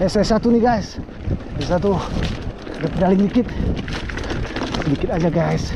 SS1 nih guys. SS1 udah pedaling dikit. Sedikit aja guys.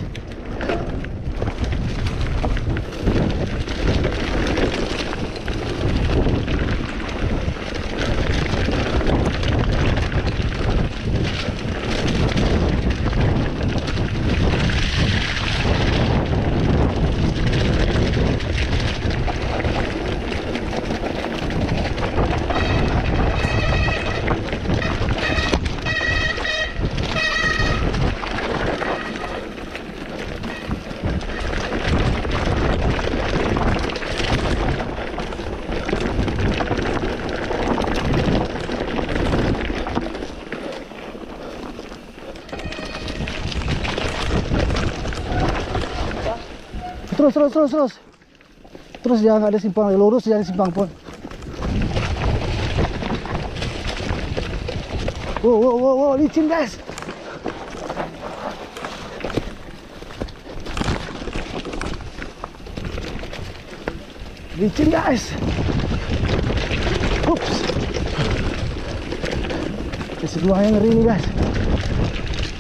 Terus jangan ada simpang, lurus jangan simpang pun. Wow, licin guys. Licin guys. Ups. Keseduanya ngeri nih guys.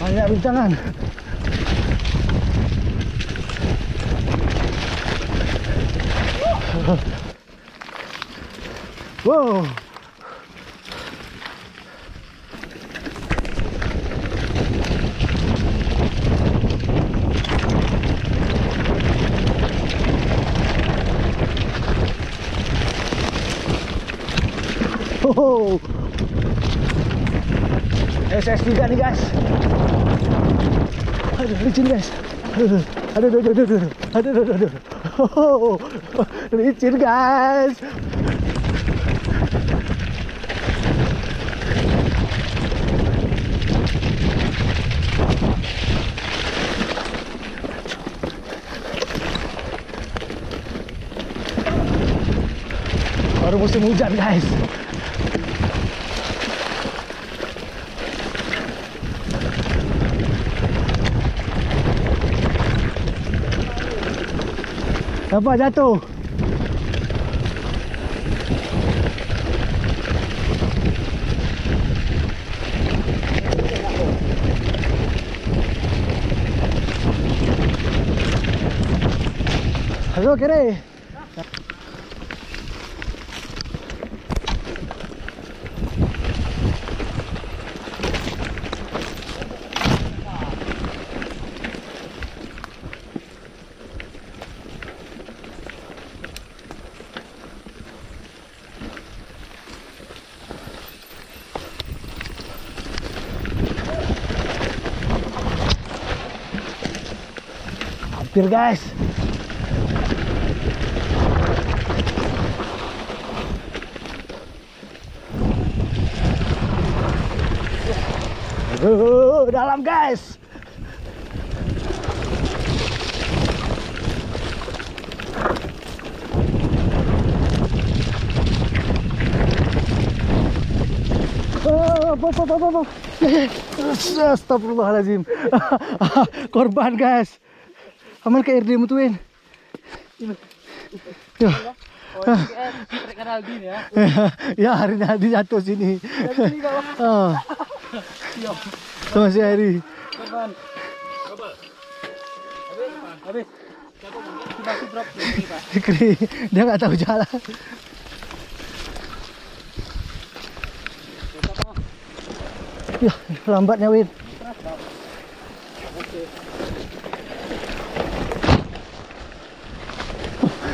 Banyak bintangan. Wow. Oh. SS3 nih guys. Aduh, licin guys. Aduh. Oh, licin guys. Baru musim hujan guys. Nampak jatuh. Halo kiri. Hampir guys. Dalam guys. Astagfirullahaladzim. Korban guys. Aman ke RD mutuin. Ya. Ya, hari ini jatuh sini. Sama si Eri. Korban. Habis. Dia nggak tahu jalan. Ya, lambatnya Win.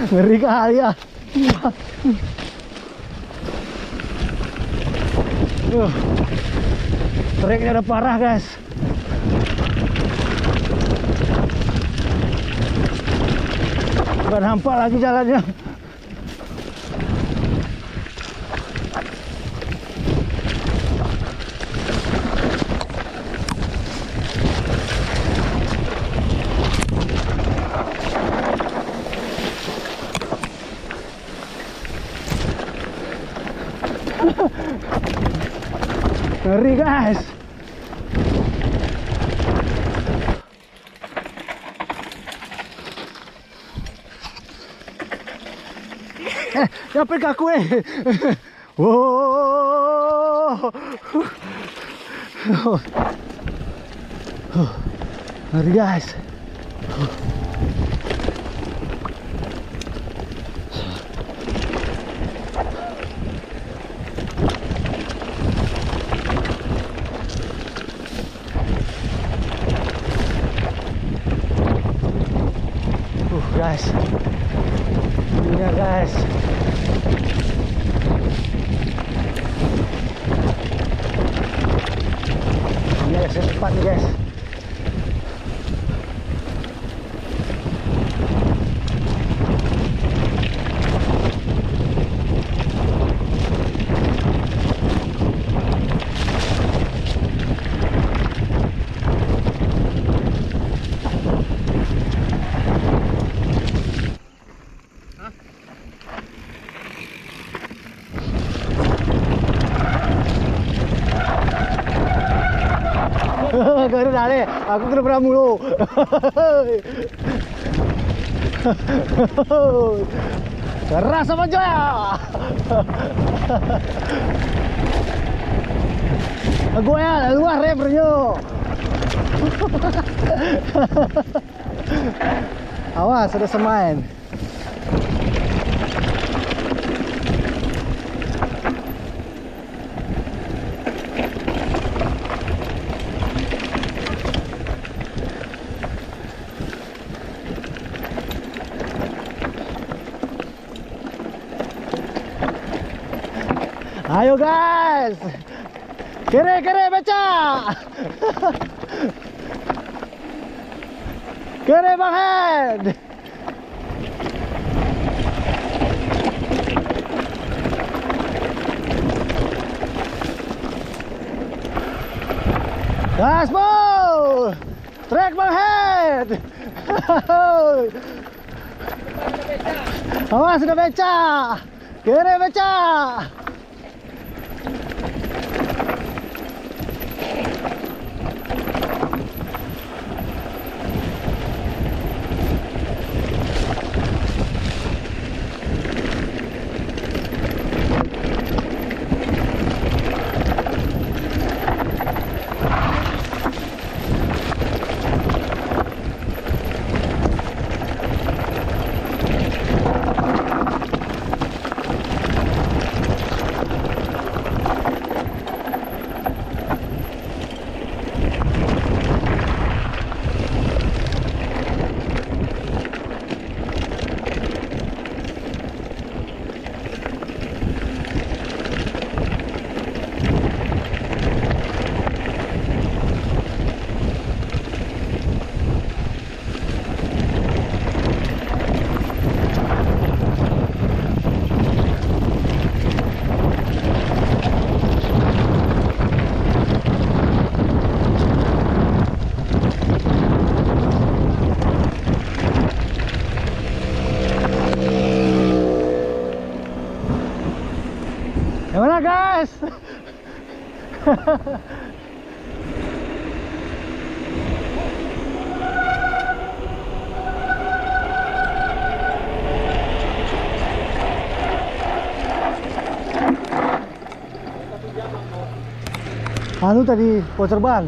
Ngeri kali ya. Treknya udah parah guys. Bukan hampa lagi jalannya. Ngeri guys. Siapa ke aku Wow. Ngeri guys. Guys, ini guys. Ini agak cepat nih guys. Kena dah ni. Aku kena beramu dulu. Keras sama Joya. Gue ya, luar repernya. Awas, ada semain. Ayo guys, kere baca, kere Bang Head. Gaspol, trek Bang Head. Awas sudah beca, kere beca. Yang mana guys? Anu tadi voucher ban.